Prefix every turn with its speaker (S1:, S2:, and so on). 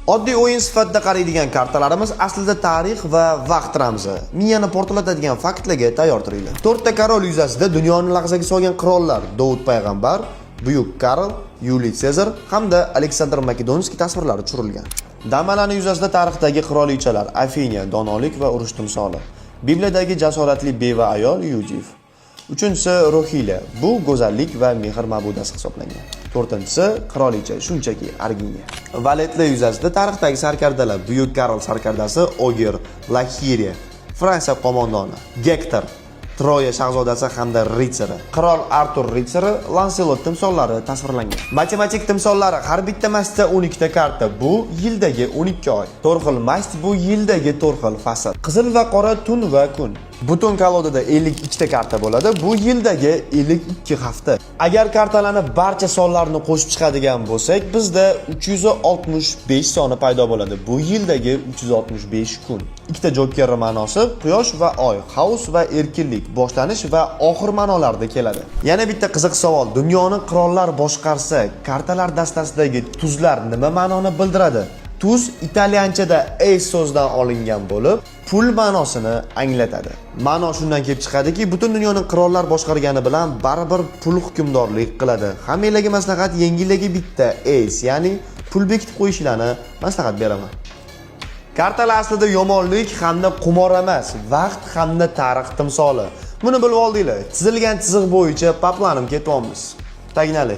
S1: Oddiy o'yin sifatida qaraydigan kartalarimiz aslida tarix va vaqt ramzi. Miyani portlatadigan faktlarga tayyor turinglar. 4 ta korol yuzasida dunyoni lahzaga solgan qirollar: Davud payg'ambar, Buyuk Karl, Yuliy Sezar hamda Aleksandr Makedonskiy tasvirlari tushirilgan. Damalani yuzasida tarixdagi qirolichalar: Afina, donolik va urush timsoli. Bibliyadagi jasoratli beva ayol Yujif. 3-si Rohila, bu go'zallik va mehr ma'budasi hisoblangan. 4-si qirolicha, shunchaki Arginya. Valetlar yuzasida tarixdagi sarkardalar: Buyuk Karl sarkardasi Oger, Laxiriya, Fransiya qo'mondoni Gektor, Troya shahzodasi hamda ritsari, qirol Artur ritsari, Lanselot timsollari tasvirlangan. Matematik timsollari har bitta mastda 12 ta karta, bu yildagi 12 oy. 4 xil mast, bu yildagi 4 xil fasl. Qizil va qora tun va kun. Butun kolodada 52 ta karta bo'ladi, bu yildagi 52 hafta. Agar kartalarni barcha sonlarni qo'shib chiqadigan bo'lsak, bizda 365 soni paydo bo'ladi. Bu yildagi 365 kun. Ikkita jokerning ma'nosi quyosh va oy, xaos va erkinlik, boshlanish va oxir ma'nolarida keladi. Yana bitta qiziq savol: dunyoni qirollar boshqarsa, kartalar dastasidagi tuzlar nima ma'noni bildiradi? Tuz italyanchada ace so'zdan olingan bo'lib, pul ma'nosini anglatadi. Ma'no shundan kelib chiqadiki, butun dunyoni qirollar boshqargani bilan baribir pul hukmdorlik qiladi. Hammalarga maslahat yengilligi bitta ace, ya'ni pul bekitib qo'yishlarni maslahat beraman. Kartalar aslida yomonlik hamda qumor emas, vaqt hamda tarix timsoli. Buni bilib oldinglar. Chizilgan chiziq bo'yicha paplanib ketyapmiz. Tagnali.